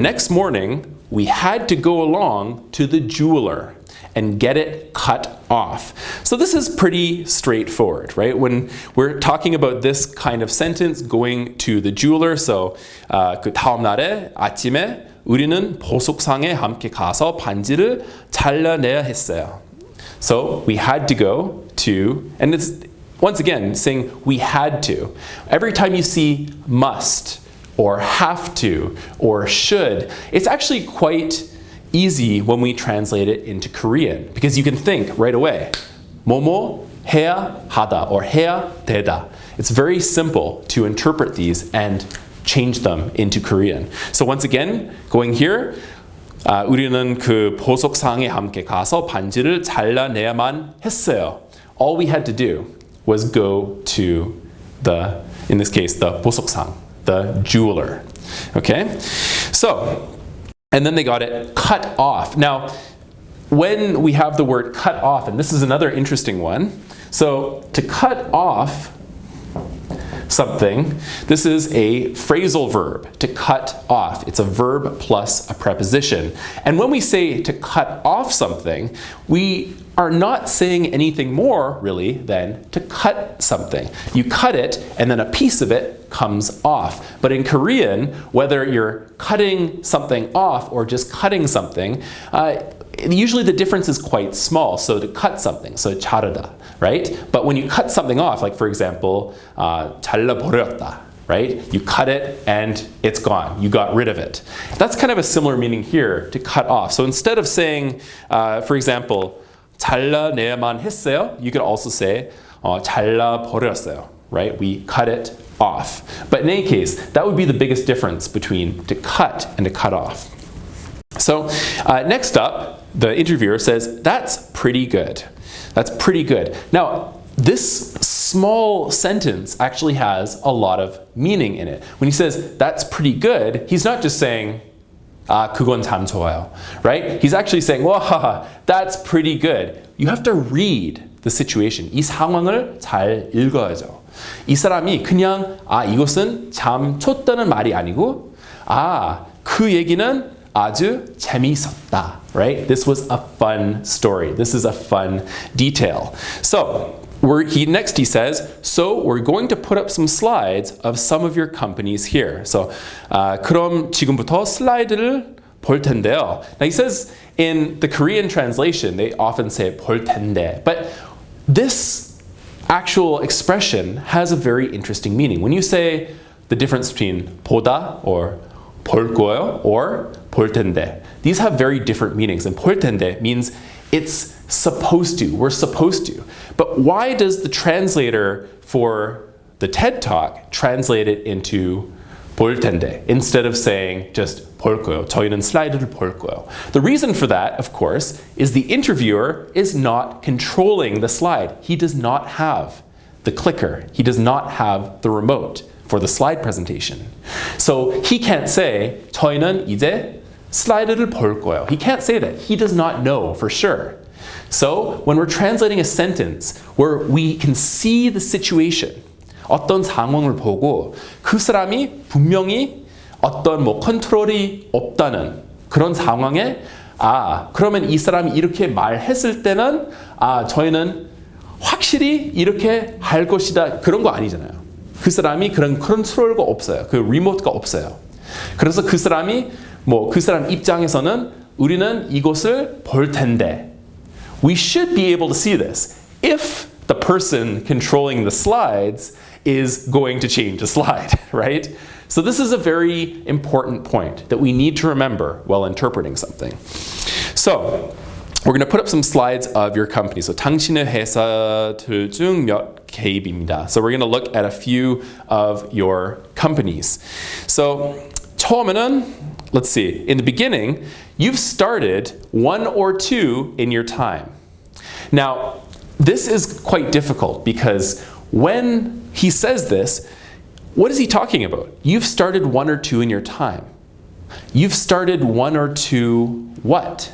Next morning, we had to go along to the jeweler and get it cut off. So this is pretty straightforward, right? When we're talking about this kind of sentence, going to the jeweler, so 그 다음 날에 아침에 우리는 보석상에 함께 가서 반지를 잘라내야 했어요. So we had to go to, and it's once again saying we had to. Every time you see must or have to or should, it's actually quite easy when we translate it into Korean because you can think right away. 뭐뭐 해야 하다 or 해야 되다. It's very simple to interpret these and change them into Korean. So once again, going here, 우리는 그 보석상에 함께 가서 반지를 잘라내야만 했어요. All we had to do was go to the, in this case, the 보석상, the jeweler. Okay? So, and then they got it cut off. Now, when we have the word cut off, and this is another interesting one, so to cut off something, this is a phrasal verb, to cut off. It's a verb plus a preposition. And when we say to cut off something, we are not saying anything more, really, than to cut something. You cut it, and then a piece of it comes off. But in Korean, whether you're cutting something off or just cutting something, usually the difference is quite small. So to cut something, so 자르다, right? But when you cut something off, like for example, 잘라버렸다, right? You cut it and it's gone. You got rid of it. That's kind of a similar meaning here, to cut off. So instead of saying, for example, 잘라내야만 했어요, you could also say 잘라버렸어요, right? We cut it off. But in any case, that would be the biggest difference between to cut and to cut off. So next up, the interviewer says, that's pretty good. That's pretty good. Now, this small sentence actually has a lot of meaning in it. When he says, that's pretty good, he's not just saying, 그건 참 좋아요, right? He's actually saying, wow, that's pretty good. You have to read the situation. 이 상황을 잘 읽어야죠. 이 사람이 그냥 이것은 참 좋다는 말이 아니고 그 얘기는 아주 재미있었다, right? This was a fun story. This is a fun detail. So next he says, so we're going to put up some slides of some of your companies here. So 그럼 지금부터 슬라이드를 볼 텐데요. Now he says in the Korean translation, they often say 볼 텐데, but this actual expression has a very interesting meaning. When you say the difference between 보다 or 볼 거예요 or 볼 텐데, these have very different meanings. And 볼 텐데 means it's supposed to, we're supposed to. But why does the translator for the TED Talk translate it into 볼 텐데 instead of saying just 볼 거예요? 저희는 슬라이드를 볼 거예요. The reason for that, of course, is the interviewer is not controlling the slide. He does not have the clicker. He does not have the remote for the slide presentation. So he can't say 저희는 이제 슬라이드를 볼 거예요. He can't say that. He does not know for sure. So when we're translating a sentence where we can see the situation, 어떤 상황을 보고 그 사람이 분명히 어떤 컨트롤이 없다는 그런 상황에 그러면 이 사람이 이렇게 말했을 때는 저희는 확실히 이렇게 할 것이다, 그런 거 아니잖아요. 그 사람이 그런 컨트롤가 없어요. 그 리모트가 없어요. 그래서 그 사람이 그 사람 입장에서는 우리는 이것을 볼 텐데, we should be able to see this if the person controlling the slides is going to change a slide, right? So this is a very important point that we need to remember while interpreting something. So we're going to put up some slides of your company. So 당신의 회사들 중 몇 개입니다. So we're going to look at a few of your companies. So 처음에는, let's see, in the beginning, you've started one or two in your time. Now, this is quite difficult because when he says this, what is he talking about? You've started one or two in your time. You've started one or two what?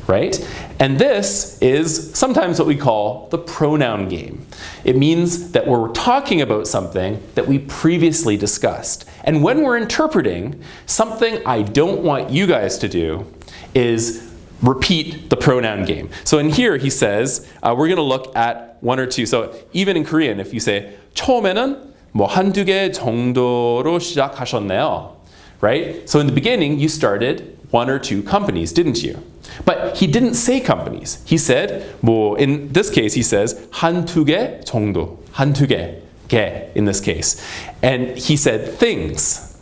right? And this is sometimes what we call the pronoun game. It means that we're talking about something that we previously discussed. And when we're interpreting, something I don't want you guys to do is repeat the pronoun game. So in here he says, we're going to look at one or two. So even in Korean, if you say 처음에는 뭐 한두 개 정도로 시작하셨네요, right? So in the beginning, you started one or two companies, didn't you? But he didn't say companies. He said, 뭐 in this case, he says 한두 개 정도, 한두 개 in this case. And he said things.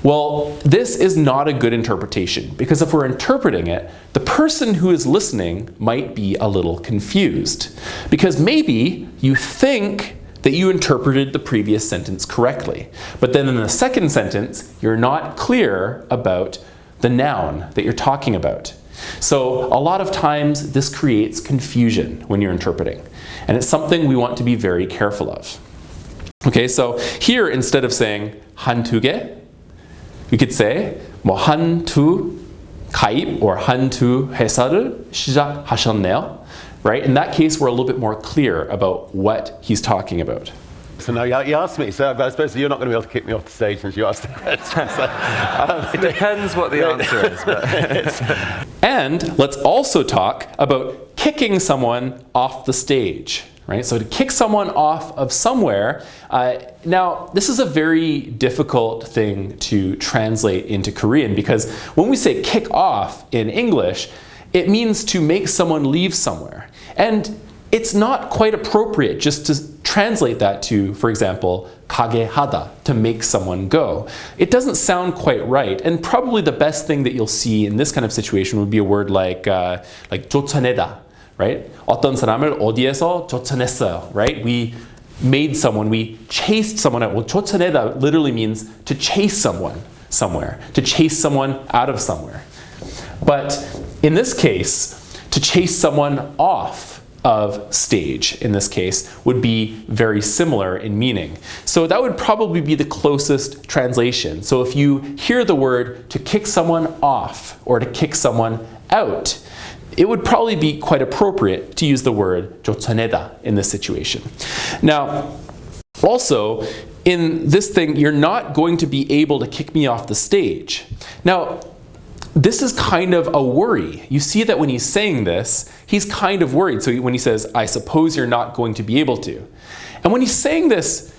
Well, this is not a good interpretation because if we're interpreting it, the person who is listening might be a little confused because maybe you think that you interpreted the previous sentence correctly, but then in the second sentence, you're not clear about the noun that you're talking about. So a lot of times this creates confusion when you're interpreting, and it's something we want to be very careful of. Okay, so here instead of saying 한두 개, you could say 뭐 한두 가입 or 한두 회사를 시작하셨네요. Right? In that case, we're a little bit more clear about what he's talking about. So now you asked me, so I suppose you're not going to be able to kick me off the stage since you asked the question. So, it depends what the answer is. But And let's also talk about kicking someone off the stage. Right? So to kick someone off of somewhere, now this is a very difficult thing to translate into Korean because when we say kick off in English, it means to make someone leave somewhere. And it's not quite appropriate just to translate that to, for example, 가게 하다, to make someone go. It doesn't sound quite right. And probably the best thing that you'll see in this kind of situation would be a word like 쫓아내다, right? 어떤 사람을 어디에서 쫓아냈어요, right? We made someone, we chased someone out. Well, 쫓아내다 literally means to chase someone somewhere, to chase someone out of somewhere. But in this case, to chase someone off of stage, in this case, would be very similar in meaning. So that would probably be the closest translation. So if you hear the word to kick someone off or to kick someone out, it would probably be quite appropriate to use the word 쫓아내다 in this situation. Now, also, in this thing, you're not going to be able to kick me off the stage. Now, this is kind of a worry. You see that when he's saying this, he's kind of worried. So when he says, I suppose you're not going to be able to. And when he's saying this,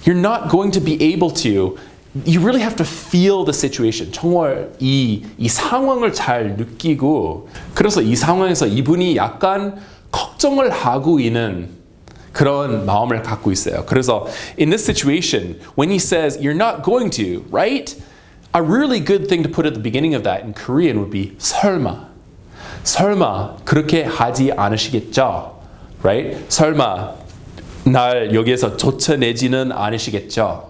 you're not going to be able to, you really have to feel the situation. 정말 이 상황을 잘 느끼고, 그래서 이 상황에서 이분이 약간 걱정을 하고 있는 그런 마음을 갖고 있어요. 그래서 in this situation, when he says, you're not going to, right? A really good thing to put at the beginning of that in Korean would be 설마. 설마 그렇게 하지 않으시겠죠? Right? 설마 날 여기에서 쫓아내지는 않으시겠죠?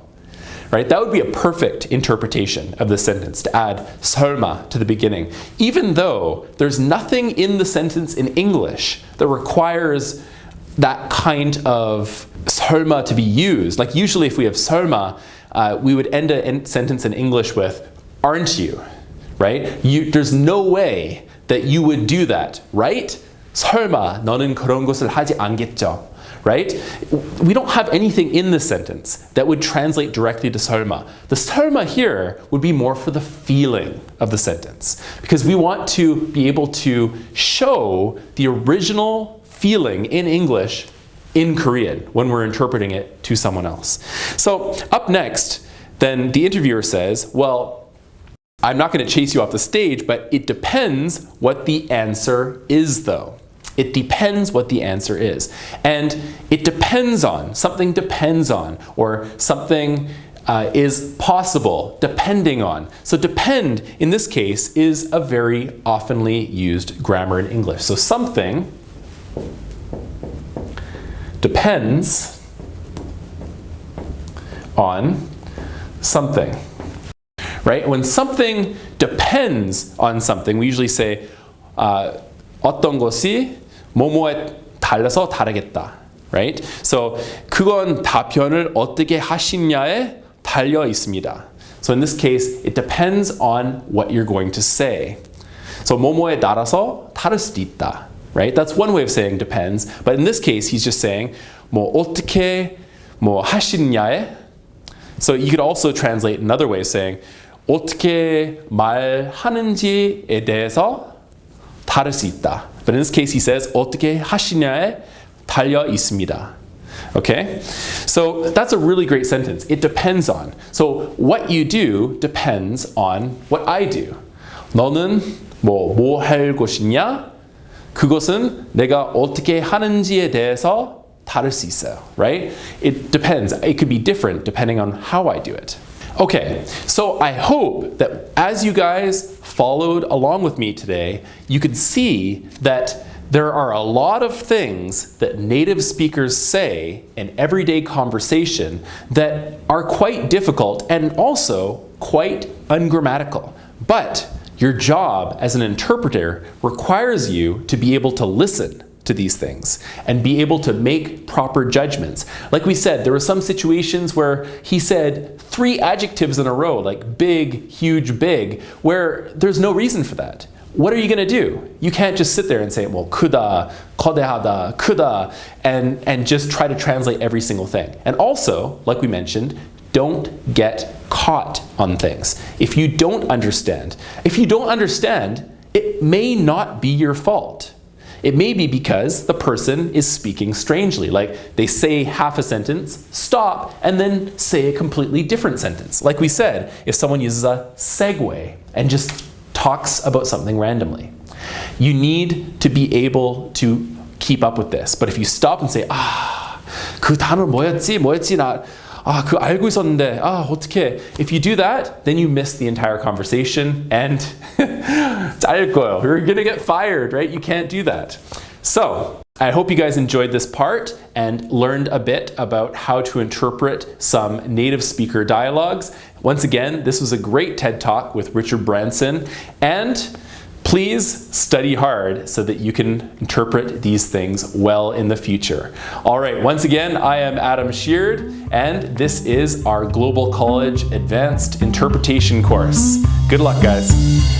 Right? That would be a perfect interpretation of the sentence, to add 설마 to the beginning. Even though there's nothing in the sentence in English that requires that kind of 설마 to be used. Like usually if we have 설마, we would end a sentence in English with, aren't you? Right? There's no way that you would do that, right? 설마 너는 그런 것을 하지 않겠죠? Right? We don't have anything in this sentence that would translate directly to 설마. The 설마 here would be more for the feeling of the sentence, because we want to be able to show the original feeling in English in Korean when we're interpreting it to someone else. So up next, then the interviewer says, well, I'm not going to chase you off the stage, but it depends what the answer is, though. It depends what the answer is. And it depends on, something depends on, or something is possible, depending on. So depend, in this case, is a very oftenly used grammar in English. So something depends on something. Right? When something depends on something, we usually say 어떤 것이 뭐뭐에 달라서 다르겠다. Right? So 그건 답변을 어떻게 하시냐에 달려 있습니다. So in this case, it depends on what you're going to say. So 뭐뭐에 따라서 다를 수도 있다. Right? That's one way of saying depends. But in this case, he's just saying 뭐 어떻게 뭐 하시느냐에. So you could also translate another way of saying 어떻게 말하는지에 대해서 다를 수 있다. But in this case, he says 어떻게 하시냐에 달려 있습니다. Okay? So that's a really great sentence. It depends on. So what you do depends on what I do. 너는 뭐 할 것이냐? 그것은 내가 어떻게 하는지에 대해서 다를 수 있어요. Right? It depends. It could be different depending on how I do it. Okay, so I hope that as you guys followed along with me today, you could see that there are a lot of things that native speakers say in everyday conversation that are quite difficult and also quite ungrammatical. But your job as an interpreter requires you to be able to listen to these things and be able to make proper judgments. Like we said, there were some situations where he said 3 adjectives in a row, like big, huge, big, where there's no reason for that. What are you going to do? You can't just sit there and say, well, 크다, 거대하다, 크다, and just try to translate every single thing. And also, like we mentioned, don't get caught on things. If you don't understand, it may not be your fault. It may be because the person is speaking strangely. Like they say half a sentence, stop, and then say a completely different sentence. Like we said, if someone uses a segue and just talks about something randomly, you need to be able to keep up with this. But if you stop and say, 그 단어 뭐였지? 나 그거 알고 있었는데, 어떡해. If you do that, then you miss the entire conversation and 잘릴 거예요. You're gonna get fired, right? You can't do that. So, I hope you guys enjoyed this part and learned a bit about how to interpret some native speaker dialogues. Once again, this was a great TED Talk with Richard Branson, and please study hard so that you can interpret these things well in the future. All right, once again, I am Adam Sheard, and this is our Global College Advanced Interpretation course. Good luck, guys.